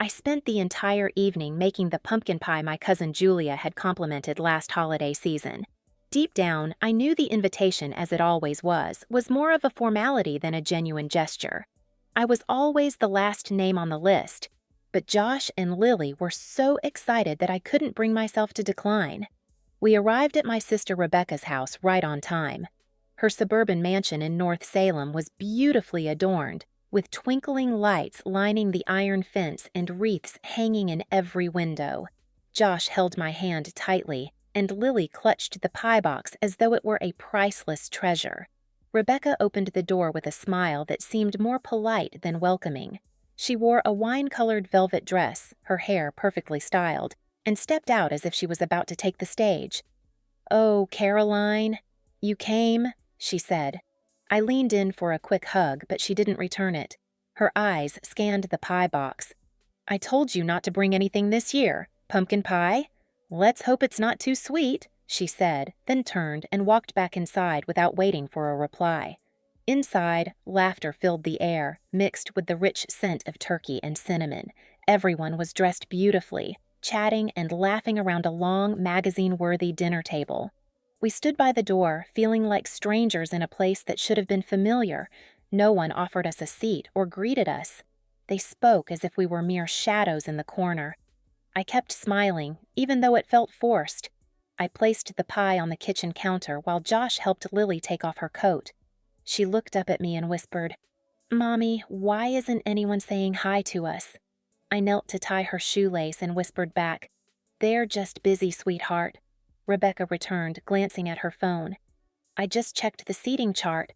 I spent the entire evening making the pumpkin pie my cousin Julia had complimented last holiday season. Deep down, I knew the invitation, as it always was more of a formality than a genuine gesture. I was always the last name on the list, but Josh and Lily were so excited that I couldn't bring myself to decline. We arrived at my sister Rebecca's house right on time. Her suburban mansion in North Salem was beautifully adorned, with twinkling lights lining the iron fence and wreaths hanging in every window. Josh held my hand tightly, and Lily clutched the pie box as though it were a priceless treasure. Rebecca opened the door with a smile that seemed more polite than welcoming. She wore a wine-colored velvet dress, her hair perfectly styled, and stepped out as if she was about to take the stage. "Oh, Caroline, you came?" she said. I leaned in for a quick hug, but she didn't return it. Her eyes scanned the pie box. "I told you not to bring anything this year. Pumpkin pie? Let's hope it's not too sweet," she said, then turned and walked back inside without waiting for a reply. Inside, laughter filled the air, mixed with the rich scent of turkey and cinnamon. Everyone was dressed beautifully, chatting and laughing around a long, magazine-worthy dinner table. We stood by the door, feeling like strangers in a place that should have been familiar. No one offered us a seat or greeted us. They spoke as if we were mere shadows in the corner. I kept smiling, even though it felt forced. I placed the pie on the kitchen counter while Josh helped Lily take off her coat. She looked up at me and whispered, "Mommy, why isn't anyone saying hi to us?" I knelt to tie her shoelace and whispered back, "They're just busy, sweetheart." Rebecca returned, glancing at her phone. "I just checked the seating chart.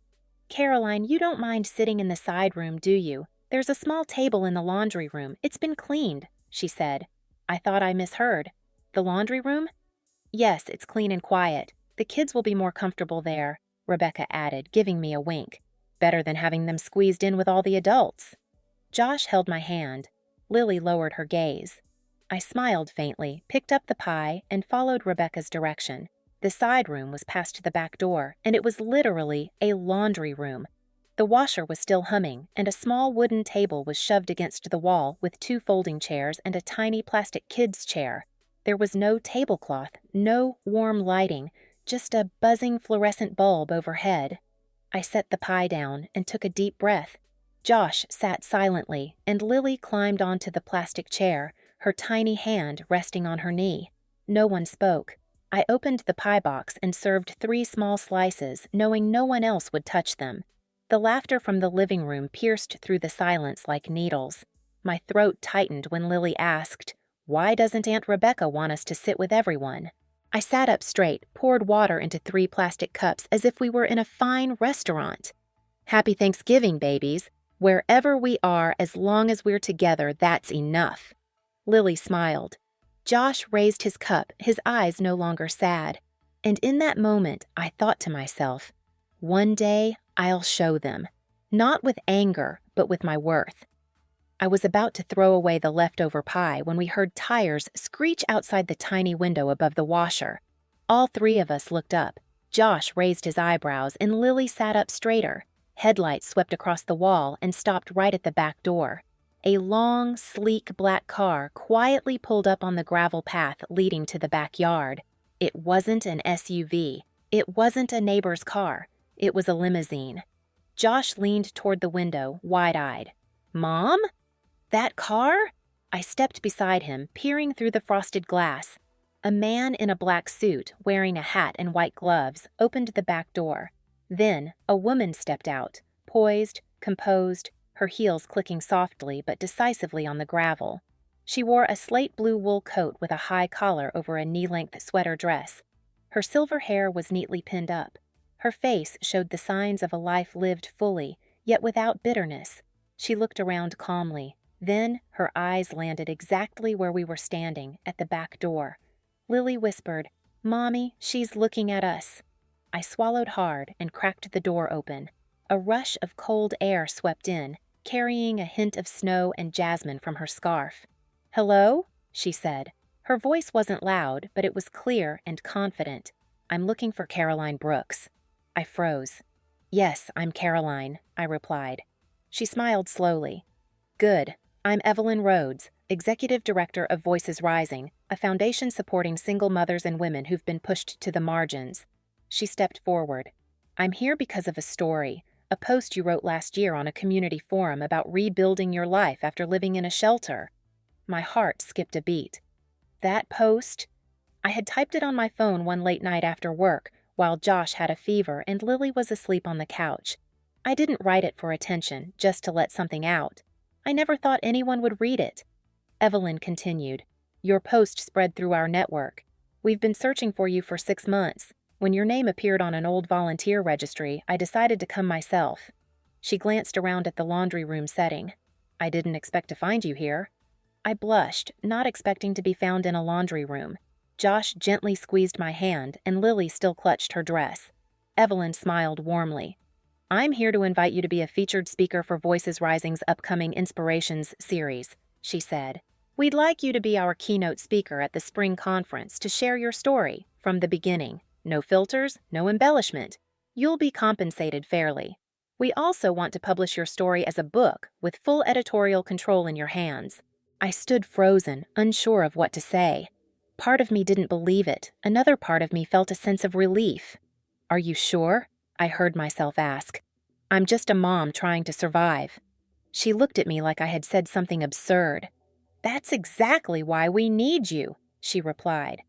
Caroline, you don't mind sitting in the side room, do you? There's a small table in the laundry room. It's been cleaned," she said. I thought I misheard. "The laundry room?" "Yes, it's clean and quiet. The kids will be more comfortable there," Rebecca added, giving me a wink. "Better than having them squeezed in with all the adults." Josh held my hand. Lily lowered her gaze. I smiled faintly, picked up the pie, and followed Rebecca's direction. The side room was past the back door, and it was literally a laundry room. The washer was still humming, and a small wooden table was shoved against the wall with 2 folding chairs and a tiny plastic kids' chair. There was no tablecloth, no warm lighting, just a buzzing fluorescent bulb overhead. I set the pie down and took a deep breath. Josh sat silently, and Lily climbed onto the plastic chair, her tiny hand resting on her knee. No one spoke. I opened the pie box and served 3 small slices, knowing no one else would touch them. The laughter from the living room pierced through the silence like needles. My throat tightened when Lily asked, "Why doesn't Aunt Rebecca want us to sit with everyone?" I sat up straight, poured water into 3 plastic cups as if we were in a fine restaurant. "Happy Thanksgiving, babies. Wherever we are, as long as we're together, that's enough." Lily smiled. Josh raised his cup, his eyes no longer sad. And in that moment, I thought to myself, one day I'll show them. Not with anger, but with my worth. I was about to throw away the leftover pie when we heard tires screech outside the tiny window above the washer. All 3 of us looked up. Josh raised his eyebrows and Lily sat up straighter. Headlights swept across the wall and stopped right at the back door. A long, sleek black car quietly pulled up on the gravel path leading to the backyard. It wasn't an SUV. It wasn't a neighbor's car. It was a limousine. Josh leaned toward the window, wide-eyed. "Mom? That car?" I stepped beside him, peering through the frosted glass. A man in a black suit, wearing a hat and white gloves, opened the back door. Then a woman stepped out, poised, composed, her heels clicking softly but decisively on the gravel. She wore a slate blue wool coat with a high collar over a knee-length sweater dress. Her silver hair was neatly pinned up. Her face showed the signs of a life lived fully, yet without bitterness. She looked around calmly. Then her eyes landed exactly where we were standing, at the back door. Lily whispered, "Mommy, she's looking at us." I swallowed hard and cracked the door open. A rush of cold air swept in, carrying a hint of snow and jasmine from her scarf. "Hello?" she said. Her voice wasn't loud, but it was clear and confident. "I'm looking for Caroline Brooks." I froze. "Yes, I'm Caroline," I replied. She smiled slowly. "Good. I'm Evelyn Rhodes. Executive Director of Voices Rising, a foundation supporting single mothers and women who've been pushed to the margins. She stepped forward. I'm here because of a story, a post you wrote last year on a community forum about rebuilding your life after living in a shelter. My heart skipped a beat. That post? I had typed it on my phone one late night after work, while Josh had a fever and Lily was asleep on the couch. I didn't write it for attention, just to let something out. I never thought anyone would read it. Evelyn continued. Your post spread through our network. We've been searching for you for 6 months. When your name appeared on an old volunteer registry, I decided to come myself. She glanced around at the laundry room setting. I didn't expect to find you here. I blushed, not expecting to be found in a laundry room. Josh gently squeezed my hand, and Lily still clutched her dress. Evelyn smiled warmly. I'm here to invite you to be a featured speaker for Voices Rising's upcoming Inspirations series, she said. We'd like you to be our keynote speaker at the spring conference to share your story from the beginning. No filters, no embellishment. You'll be compensated fairly. We also want to publish your story as a book with full editorial control in your hands. I stood frozen, unsure of what to say. Part of me didn't believe it. Another part of me felt a sense of relief. Are you sure? I heard myself ask. I'm just a mom trying to survive. She looked at me like I had said something absurd. That's exactly why we need you, she replied.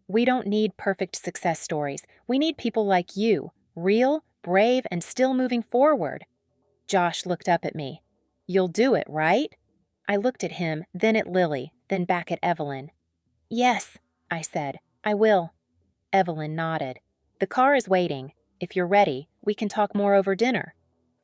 We don't need perfect success stories. We need people like you, real, brave, and still moving forward. Josh looked up at me. You'll do it, right? I looked at him, then at Lily, then back at Evelyn. Yes, I said. I will. Evelyn nodded. The car is waiting. If you're ready, we can talk more over dinner.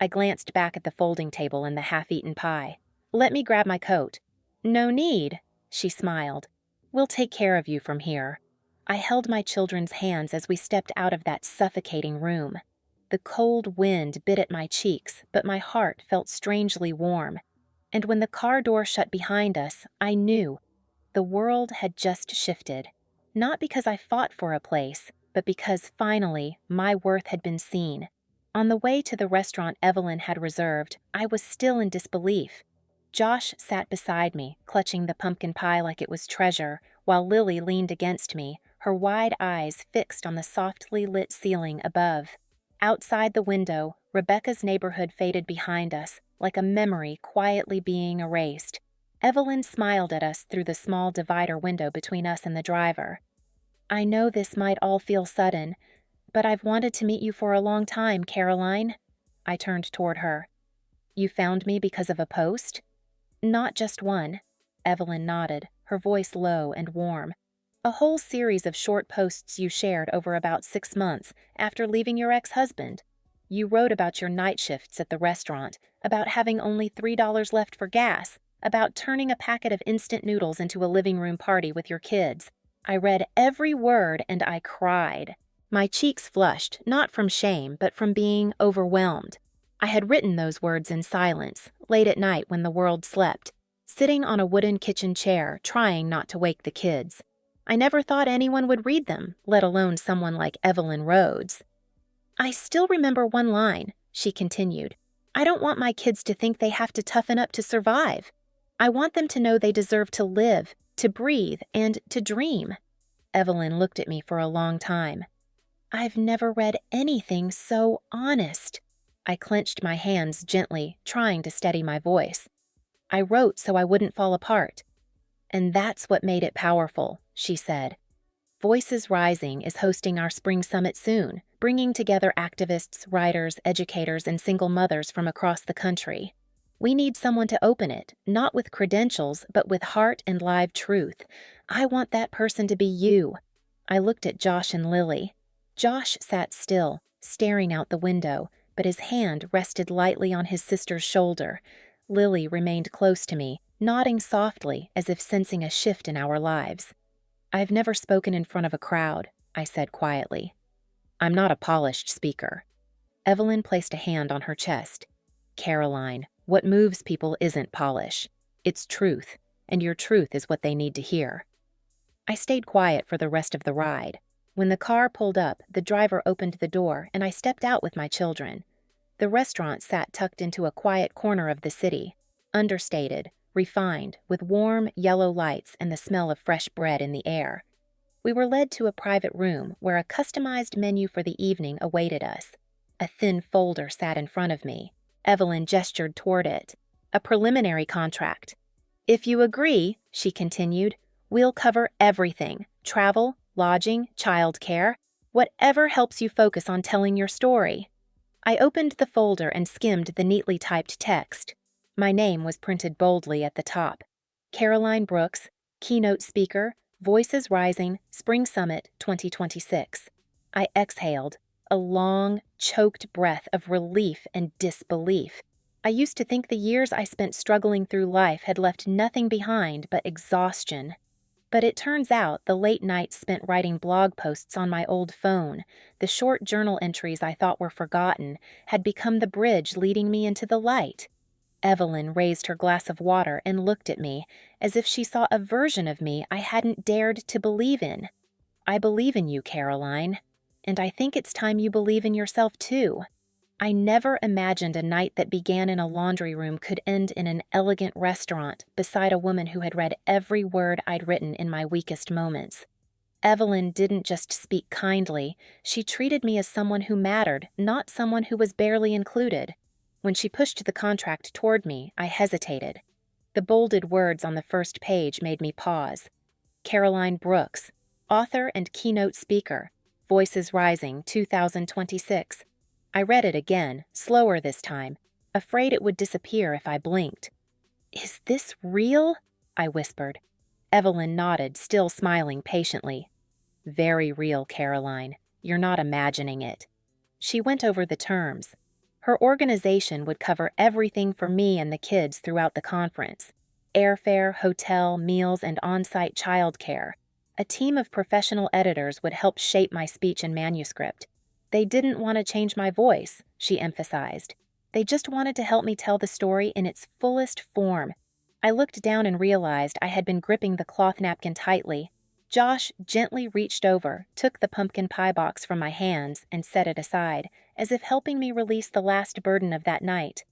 I glanced back at the folding table and the half-eaten pie. Let me grab my coat. No need, she smiled. We'll take care of you from here. I held my children's hands as we stepped out of that suffocating room. The cold wind bit at my cheeks, but my heart felt strangely warm. And when the car door shut behind us, I knew the world had just shifted. Not because I fought for a place, but because finally my worth had been seen. On the way to the restaurant Evelyn had reserved, I was still in disbelief. Josh sat beside me, clutching the pumpkin pie like it was treasure, while Lily leaned against me, her wide eyes fixed on the softly lit ceiling above. Outside the window, Rebecca's neighborhood faded behind us, like a memory quietly being erased. Evelyn smiled at us through the small divider window between us and the driver. I know this might all feel sudden, but I've wanted to meet you for a long time, Caroline. I turned toward her. You found me because of a post? Not just one. Evelyn nodded, her voice low and warm. A whole series of short posts you shared over about 6 months after leaving your ex-husband. You wrote about your night shifts at the restaurant, about having only $3 left for gas, about turning a packet of instant noodles into a living room party with your kids. I read every word and I cried. My cheeks flushed, not from shame, but from being overwhelmed. I had written those words in silence, late at night when the world slept, sitting on a wooden kitchen chair, trying not to wake the kids. I never thought anyone would read them, let alone someone like Evelyn Rhodes. I still remember one line, she continued. I don't want my kids to think they have to toughen up to survive. I want them to know they deserve to live, to breathe, and to dream. Evelyn looked at me for a long time. I've never read anything so honest. I clenched my hands gently, trying to steady my voice. I wrote so I wouldn't fall apart. And that's what made it powerful, she said. Voices Rising is hosting our spring summit soon, bringing together activists, writers, educators, and single mothers from across the country. We need someone to open it, not with credentials, but with heart and live truth. I want that person to be you. I looked at Josh and Lily. Josh sat still, staring out the window, but his hand rested lightly on his sister's shoulder. Lily remained close to me, nodding softly as if sensing a shift in our lives. I've never spoken in front of a crowd, I said quietly. I'm not a polished speaker. Evelyn placed a hand on her chest. Caroline, what moves people isn't polish. It's truth, and your truth is what they need to hear. I stayed quiet for the rest of the ride. When the car pulled up, the driver opened the door, and I stepped out with my children. The restaurant sat tucked into a quiet corner of the city. Understated, refined, with warm, yellow lights and the smell of fresh bread in the air. We were led to a private room where a customized menu for the evening awaited us. A thin folder sat in front of me. Evelyn gestured toward it. A preliminary contract. "If you agree," she continued, "we'll cover everything: travel, lodging, childcare, whatever helps you focus on telling your story." I opened the folder and skimmed the neatly typed text. My name was printed boldly at the top. Caroline Brooks, keynote speaker, Voices Rising, Spring Summit 2026. I exhaled, a long, choked breath of relief and disbelief. I used to think the years I spent struggling through life had left nothing behind but exhaustion. But it turns out the late nights spent writing blog posts on my old phone, the short journal entries I thought were forgotten, had become the bridge leading me into the light. Evelyn raised her glass of water and looked at me, as if she saw a version of me I hadn't dared to believe in. "I believe in you, Caroline. And I think it's time you believe in yourself, too." I never imagined a night that began in a laundry room could end in an elegant restaurant beside a woman who had read every word I'd written in my weakest moments. Evelyn didn't just speak kindly, she treated me as someone who mattered, not someone who was barely included. When she pushed the contract toward me, I hesitated. The bolded words on the first page made me pause. Caroline Brooks, author and keynote speaker, Voices Rising 2026. I read it again, slower this time, afraid it would disappear if I blinked. "Is this real?" I whispered. Evelyn nodded, still smiling patiently. "Very real, Caroline. You're not imagining it." She went over the terms. Her organization would cover everything for me and the kids throughout the conference: airfare, hotel, meals, and on-site childcare. A team of professional editors would help shape my speech and manuscript. They didn't want to change my voice, she emphasized. They just wanted to help me tell the story in its fullest form. I looked down and realized I had been gripping the cloth napkin tightly. Josh gently reached over, took the pumpkin pie box from my hands, and set it aside, as if helping me release the last burden of that night.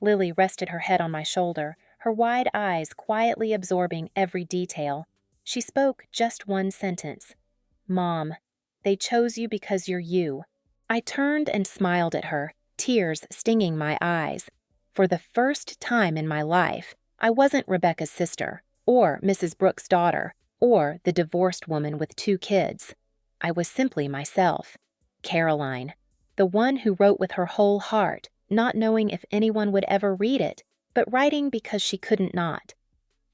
Lily rested her head on my shoulder, her wide eyes quietly absorbing every detail. She spoke just one sentence. "Mom, they chose you because you're you." I turned and smiled at her, tears stinging my eyes. For the first time in my life, I wasn't Rebecca's sister, or Mrs. Brooks' daughter, or the divorced woman with 2 kids. I was simply myself, Caroline, the one who wrote with her whole heart, not knowing if anyone would ever read it, but writing because she couldn't not.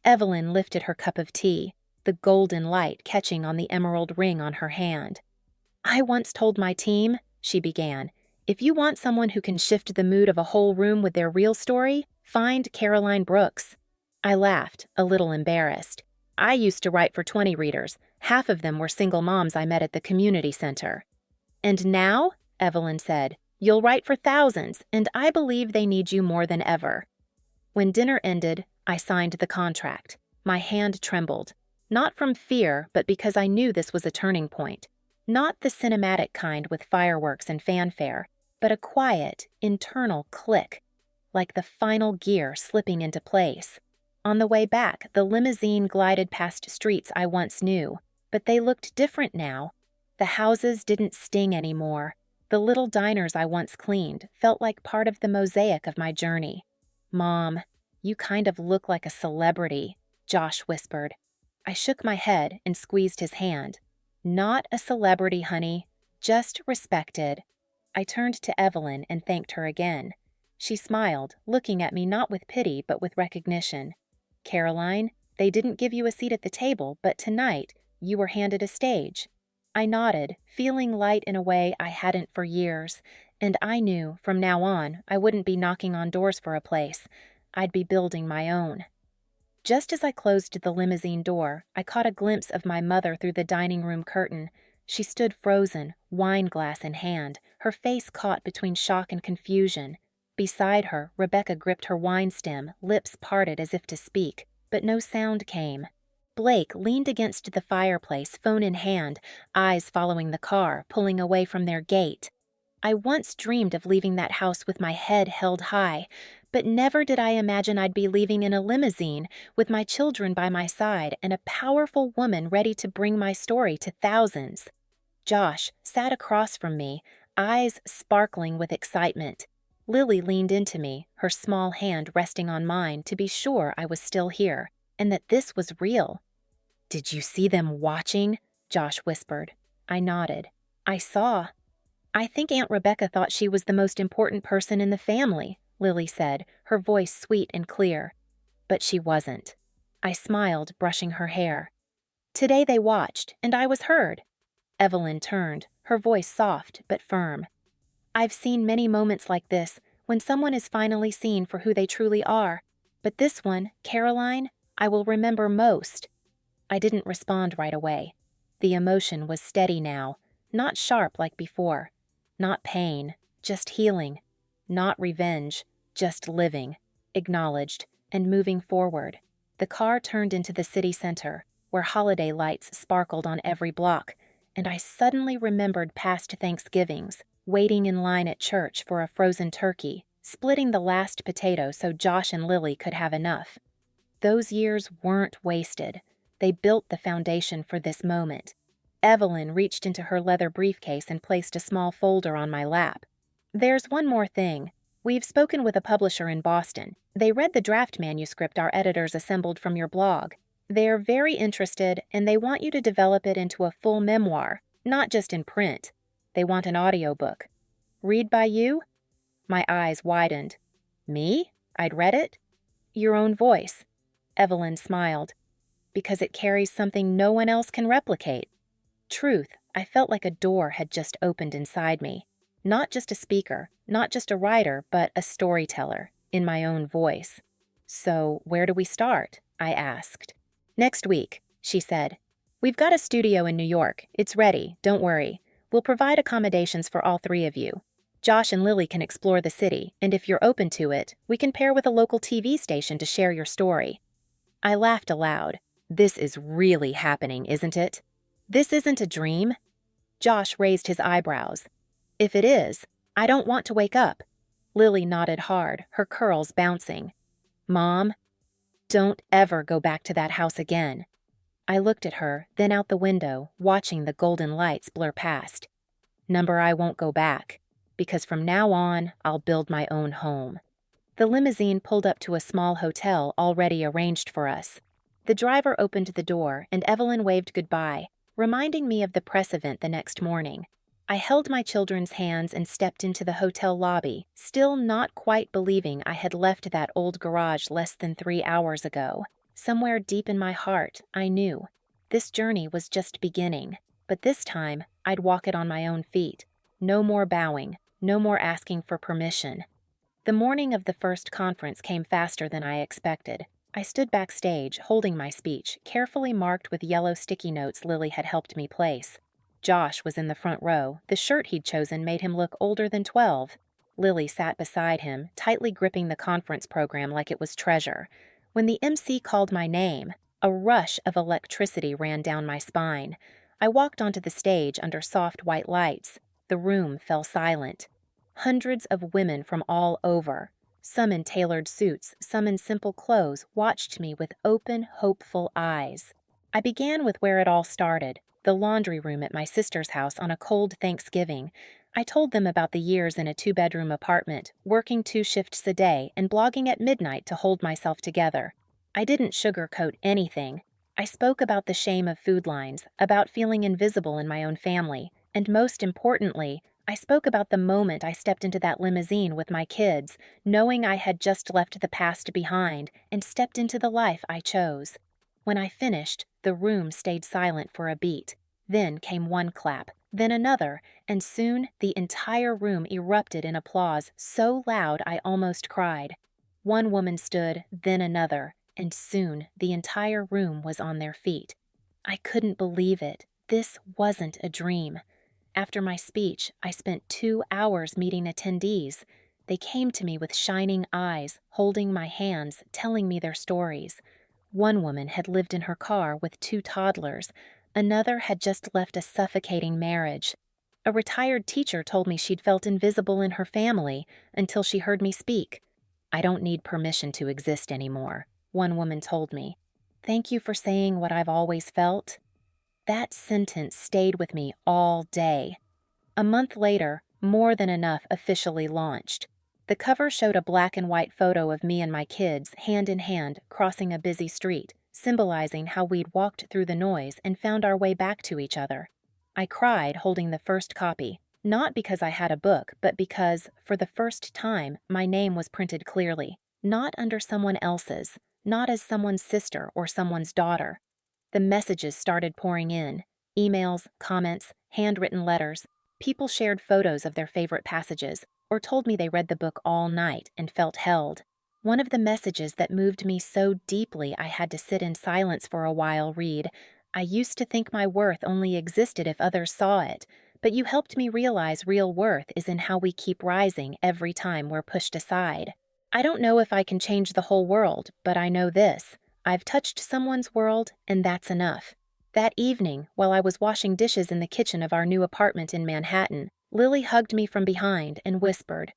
Evelyn lifted her cup of tea, the golden light catching on the emerald ring on her hand. "I once told my team," she began, "if you want someone who can shift the mood of a whole room with their real story, find Caroline Brooks." I laughed, a little embarrassed. I used to write for 20 readers. Half of them were single moms I met at the community center. "And now," Evelyn said, "you'll write for thousands, and I believe they need you more than ever." When dinner ended, I signed the contract. My hand trembled. Not from fear, but because I knew this was a turning point. Not the cinematic kind with fireworks and fanfare, but a quiet, internal click, like the final gear slipping into place. On the way back, the limousine glided past streets I once knew, but they looked different now. The houses didn't sting anymore. The little diners I once cleaned felt like part of the mosaic of my journey. "Mom, you kind of look like a celebrity," Josh whispered. I shook my head and squeezed his hand. "Not a celebrity, honey. Just respected." I turned to Evelyn and thanked her again. She smiled, looking at me not with pity but with recognition. "Caroline, they didn't give you a seat at the table, but tonight you were handed a stage." I nodded, feeling light in a way I hadn't for years, and I knew from now on I wouldn't be knocking on doors for a place. I'd be building my own. Just as I closed the limousine door, I caught a glimpse of my mother through the dining room curtain. She stood frozen, wine glass in hand, her face caught between shock and confusion. Beside her, Rebecca gripped her wine stem, lips parted as if to speak, but no sound came. Blake leaned against the fireplace, phone in hand, eyes following the car, pulling away from their gate. I once dreamed of leaving that house with my head held high, but never did I imagine I'd be leaving in a limousine with my children by my side and a powerful woman ready to bring my story to thousands. Josh sat across from me, eyes sparkling with excitement. Lily leaned into me, her small hand resting on mine to be sure I was still here, and that this was real. "Did you see them watching?" Josh whispered. I nodded. "I saw." "I think Aunt Rebecca thought she was the most important person in the family," Lily said, her voice sweet and clear. "But she wasn't." I smiled, brushing her hair. "Today they watched, and I was heard." Evelyn turned, her voice soft but firm. "I've seen many moments like this, when someone is finally seen for who they truly are. But this one, Caroline, I will remember most." I didn't respond right away. The emotion was steady now, not sharp like before. Not pain, just healing. Not revenge, just living, acknowledged, and moving forward. The car turned into the city center, where holiday lights sparkled on every block, and I suddenly remembered past Thanksgivings, waiting in line at church for a frozen turkey, splitting the last potato so Josh and Lily could have enough. Those years weren't wasted. They built the foundation for this moment. Evelyn reached into her leather briefcase and placed a small folder on my lap. "There's one more thing. We've spoken with a publisher in Boston. They read the draft manuscript our editors assembled from your blog. They're very interested, and they want you to develop it into a full memoir, not just in print. They want an audiobook. Read by you?" My eyes widened. "Me? I'd read it?" "Your own voice." Evelyn smiled. "Because it carries something no one else can replicate." Truth, I felt like a door had just opened inside me. Not just a speaker, not just a writer, but a storyteller, in my own voice. "So, where do we start?" I asked. "Next week," she said. "We've got a studio in New York. It's ready, don't worry. We'll provide accommodations for all three of you. Josh and Lily can explore the city, and if you're open to it, we can pair with a local TV station to share your story." I laughed aloud. This is really happening, isn't it? This isn't a dream? Josh raised his eyebrows. "If it is, I don't want to wake up." Lily nodded hard, her curls bouncing. "Mom, don't ever go back to that house again." I looked at her, then out the window, watching the golden lights blur past. "Number I won't go back, because from now on, I'll build my own home." The limousine pulled up to a small hotel already arranged for us. The driver opened the door, and Evelyn waved goodbye, reminding me of the press event the next morning. I held my children's hands and stepped into the hotel lobby, still not quite believing I had left that old garage less than 3 hours ago. Somewhere deep in my heart, I knew. This journey was just beginning, but this time, I'd walk it on my own feet. No more bowing, no more asking for permission. The morning of the first conference came faster than I expected. I stood backstage, holding my speech, carefully marked with yellow sticky notes Lily had helped me place. Josh was in the front row. The shirt he'd chosen made him look older than 12. Lily sat beside him, tightly gripping the conference program like it was treasure. When the MC called my name, a rush of electricity ran down my spine. I walked onto the stage under soft white lights. The room fell silent. Hundreds of women from all over, some in tailored suits, some in simple clothes, watched me with open, hopeful eyes. I began with where it all started, the laundry room at my sister's house on a cold Thanksgiving. I told them about the years in a 2-bedroom apartment, working 2 shifts a day and blogging at midnight to hold myself together. I didn't sugarcoat anything. I spoke about the shame of food lines, about feeling invisible in my own family, and most importantly, I spoke about the moment I stepped into that limousine with my kids, knowing I had just left the past behind and stepped into the life I chose. When I finished, the room stayed silent for a beat. Then came one clap, then another, and soon the entire room erupted in applause so loud I almost cried. One woman stood, then another, and soon the entire room was on their feet. I couldn't believe it. This wasn't a dream. After my speech, I spent 2 hours meeting attendees. They came to me with shining eyes, holding my hands, telling me their stories. One woman had lived in her car with 2 toddlers. Another had just left a suffocating marriage. A retired teacher told me she'd felt invisible in her family until she heard me speak. "I don't need permission to exist anymore," one woman told me. "Thank you for saying what I've always felt." That sentence stayed with me all day. A month later, More Than Enough officially launched. The cover showed a black and white photo of me and my kids, hand in hand, crossing a busy street, symbolizing how we'd walked through the noise and found our way back to each other. I cried holding the first copy, not because I had a book, but because, for the first time, my name was printed clearly, not under someone else's, not as someone's sister or someone's daughter. The messages started pouring in: emails, comments, handwritten letters. People shared photos of their favorite passages, or told me they read the book all night and felt held. One of the messages that moved me so deeply I had to sit in silence for a while read, "I used to think my worth only existed if others saw it, but you helped me realize real worth is in how we keep rising every time we're pushed aside. I don't know if I can change the whole world, but I know this: I've touched someone's world, and that's enough." That evening, while I was washing dishes in the kitchen of our new apartment in Manhattan, Lily hugged me from behind and whispered,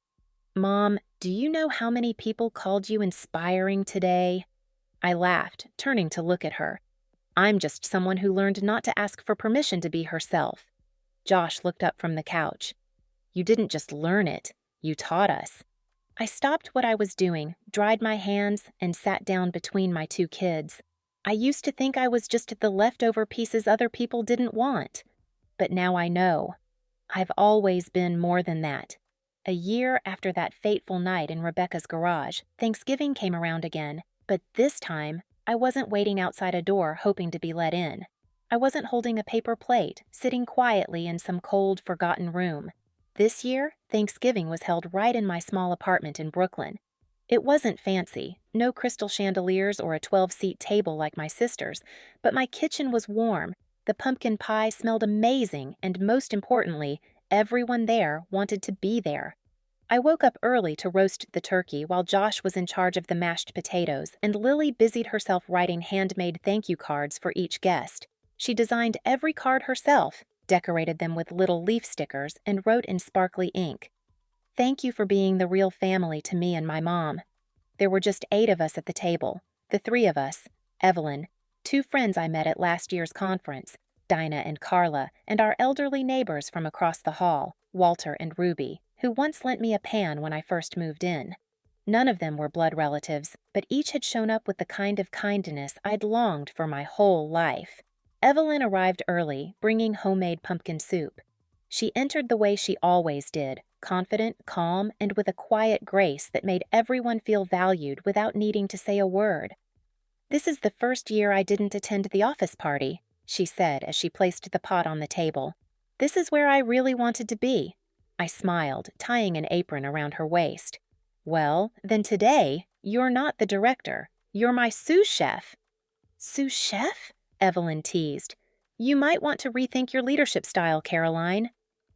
"Mom, do you know how many people called you inspiring today?" I laughed, turning to look at her. "I'm just someone who learned not to ask for permission to be herself." Josh looked up from the couch. "You didn't just learn it, you taught us." I stopped what I was doing, dried my hands, and sat down between my two kids. I used to think I was just the leftover pieces other people didn't want. But now I know. I've always been more than that. A year after that fateful night in Rebecca's garage, Thanksgiving came around again, but this time, I wasn't waiting outside a door hoping to be let in. I wasn't holding a paper plate, sitting quietly in some cold, forgotten room. This year, Thanksgiving was held right in my small apartment in Brooklyn. It wasn't fancy, no crystal chandeliers or a 12-seat table like my sister's, but my kitchen was warm, the pumpkin pie smelled amazing, and most importantly, everyone there wanted to be there. I woke up early to roast the turkey while Josh was in charge of the mashed potatoes, and Lily busied herself writing handmade thank you cards for each guest. She designed every card herself, decorated them with little leaf stickers, and wrote in sparkly ink, "Thank you for being the real family to me and my mom." There were just 8 of us at the table, the 3 of us, Evelyn, 2 friends I met at last year's conference, Dinah and Carla, and our elderly neighbors from across the hall, Walter and Ruby, who once lent me a pan when I first moved in. None of them were blood relatives, but each had shown up with the kind of kindness I'd longed for my whole life. Evelyn arrived early, bringing homemade pumpkin soup. She entered the way she always did, confident, calm, and with a quiet grace that made everyone feel valued without needing to say a word. "This is the first year I didn't attend the office party," she said as she placed the pot on the table. "This is where I really wanted to be." I smiled, tying an apron around her waist. "Well, then today, you're not the director. You're my sous chef." "Sous chef?" Evelyn teased. "You might want to rethink your leadership style, Caroline."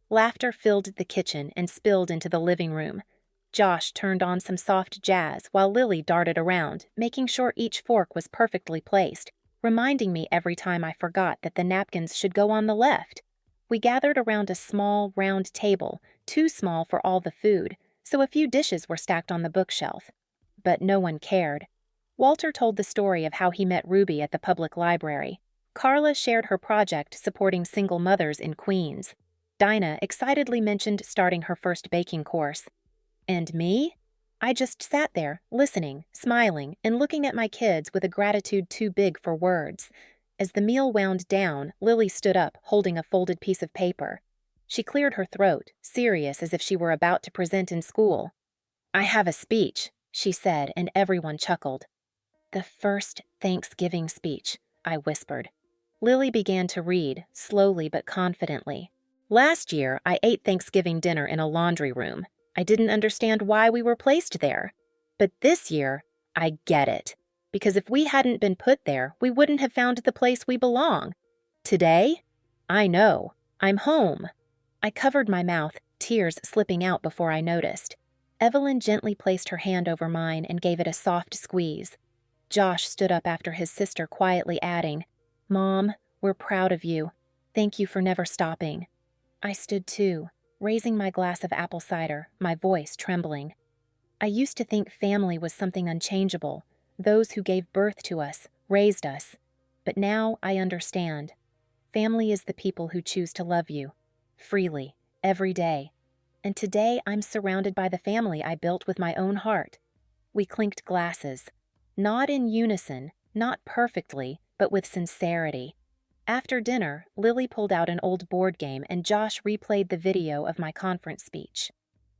Laughter filled the kitchen and spilled into the living room. Josh turned on some soft jazz while Lily darted around, making sure each fork was perfectly placed, reminding me every time I forgot that the napkins should go on the left. We gathered around a small, round table, too small for all the food, so a few dishes were stacked on the bookshelf. But no one cared. Walter told the story of how he met Ruby at the public library. Carla shared her project supporting single mothers in Queens. Dinah excitedly mentioned starting her first baking course. And me? I just sat there, listening, smiling, and looking at my kids with a gratitude too big for words. As the meal wound down, Lily stood up, holding a folded piece of paper. She cleared her throat, serious as if she were about to present in school. "I have a speech," she said, and everyone chuckled. "The first Thanksgiving speech," I whispered. Lily began to read, slowly but confidently. "Last year, I ate Thanksgiving dinner in a laundry room. I didn't understand why we were placed there. But this year, I get it. Because if we hadn't been put there, we wouldn't have found the place we belong. Today, I know. I'm home." I covered my mouth, tears slipping out before I noticed. Evelyn gently placed her hand over mine and gave it a soft squeeze. Josh stood up after his sister, quietly adding, "Mom, we're proud of you. Thank you for never stopping." I stood too, raising my glass of apple cider, my voice trembling. I used to think family was something unchangeable, those who gave birth to us, raised us. But now I understand. Family is the people who choose to love you, freely, every day. And today I'm surrounded by the family I built with my own heart. We clinked glasses. Not in unison, not perfectly, but with sincerity. After dinner, Lily pulled out an old board game and Josh replayed the video of my conference speech.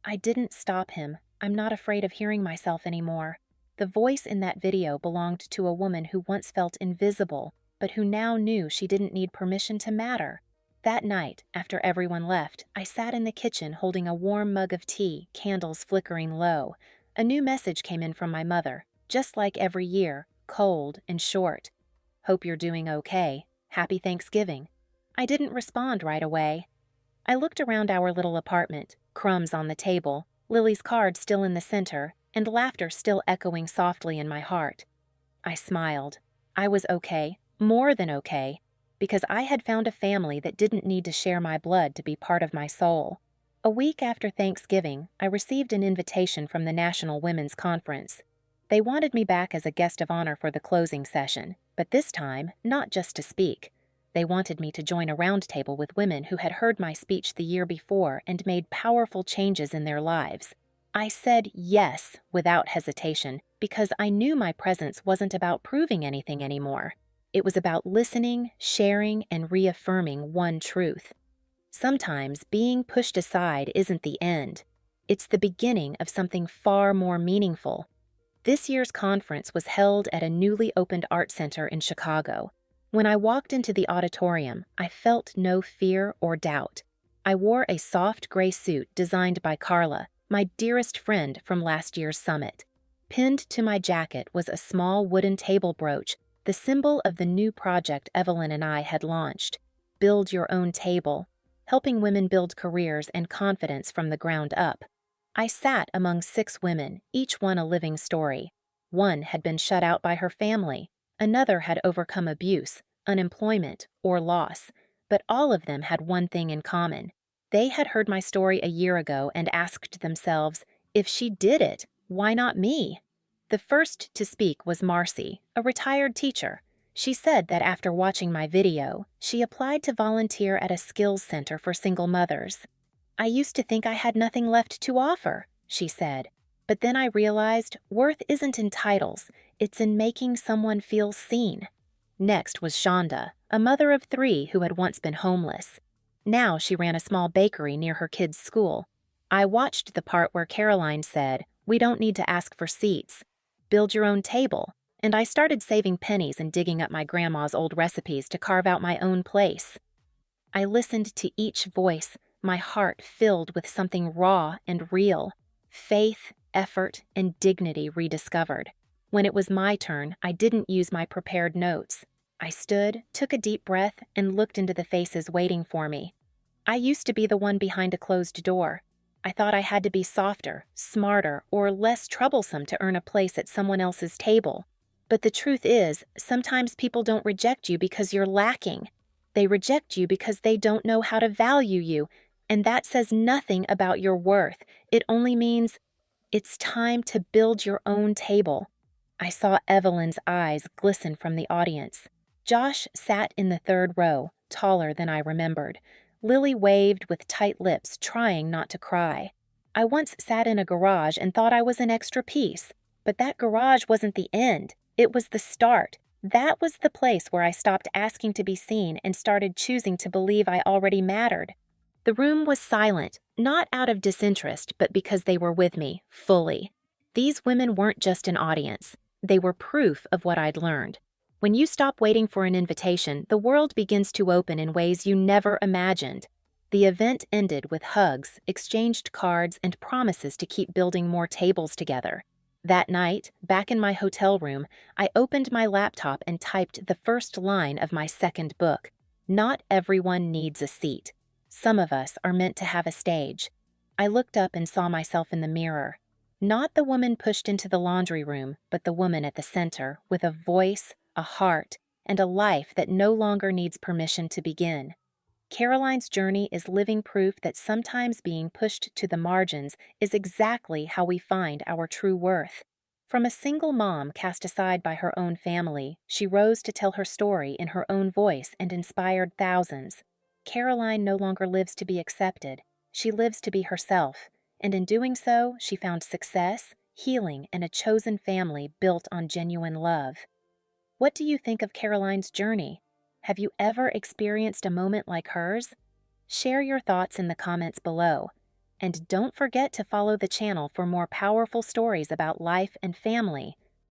I didn't stop him. I'm not afraid of hearing myself anymore. The voice in that video belonged to a woman who once felt invisible, but who now knew she didn't need permission to matter. That night, after everyone left, I sat in the kitchen holding a warm mug of tea, candles flickering low. A new message came in from my mother, just like every year, cold and short. Hope you're doing okay. Happy Thanksgiving. I didn't respond right away. I looked around our little apartment, crumbs on the table, Lily's card still in the center, and laughter still echoing softly in my heart. I smiled. I was okay, more than okay, because I had found a family that didn't need to share my blood to be part of my soul. A week after Thanksgiving, I received an invitation from the National Women's Conference. They wanted me back as a guest of honor for the closing session, but this time, not just to speak. They wanted me to join a roundtable with women who had heard my speech the year before and made powerful changes in their lives. I said yes without hesitation because I knew my presence wasn't about proving anything anymore. It was about listening, sharing, and reaffirming one truth. Sometimes being pushed aside isn't the end. It's the beginning of something far more meaningful. This year's conference was held at a newly opened art center in Chicago. When I walked into the auditorium, I felt no fear or doubt. I wore a soft gray suit designed by Carla, my dearest friend from last year's summit. Pinned to my jacket was a small wooden table brooch, the symbol of the new project Evelyn and I had launched. Build Your Own Table, helping women build careers and confidence from the ground up. I sat among 6 women, each one a living story. One had been shut out by her family. Another had overcome abuse, unemployment, or loss, but all of them had one thing in common. They had heard my story a year ago and asked themselves, if she did it, why not me? The first to speak was Marcy, a retired teacher. She said that after watching my video, she applied to volunteer at a skills center for single mothers. I used to think I had nothing left to offer, she said. But then I realized worth isn't in titles, it's in making someone feel seen. Next was Shonda, a mother of 3 who had once been homeless. Now she ran a small bakery near her kids' school. I watched the part where Caroline said, "We don't need to ask for seats. Build your own table." And I started saving pennies and digging up my grandma's old recipes to carve out my own place. I listened to each voice, my heart filled with something raw and real. Faith, effort, and dignity rediscovered. When it was my turn, I didn't use my prepared notes. I stood, took a deep breath, and looked into the faces waiting for me. I used to be the one behind a closed door. I thought I had to be softer, smarter, or less troublesome to earn a place at someone else's table. But the truth is, sometimes people don't reject you because you're lacking. They reject you because they don't know how to value you, and that says nothing about your worth. It only means it's time to build your own table. I saw Evelyn's eyes glisten from the audience. Josh sat in the 3rd row, taller than I remembered. Lily waved with tight lips, trying not to cry. I once sat in a garage and thought I was an extra piece, but that garage wasn't the end. It was the start. That was the place where I stopped asking to be seen and started choosing to believe I already mattered. The room was silent, not out of disinterest, but because they were with me, fully. These women weren't just an audience. They were proof of what I'd learned. When you stop waiting for an invitation, the world begins to open in ways you never imagined. The event ended with hugs, exchanged cards, and promises to keep building more tables together. That night, back in my hotel room, I opened my laptop and typed the first line of my 2nd book. Not everyone needs a seat. Some of us are meant to have a stage. I looked up and saw myself in the mirror. Not the woman pushed into the laundry room, but the woman at the center, with a voice, a heart, and a life that no longer needs permission to begin. Caroline's journey is living proof that sometimes being pushed to the margins is exactly how we find our true worth. From a single mom cast aside by her own family, she rose to tell her story in her own voice and inspired thousands. Caroline no longer lives to be accepted, she lives to be herself, and in doing so, she found success, healing, and a chosen family built on genuine love. What do you think of Caroline's journey? Have you ever experienced a moment like hers? Share your thoughts in the comments below. And don't forget to follow the channel for more powerful stories about life and family.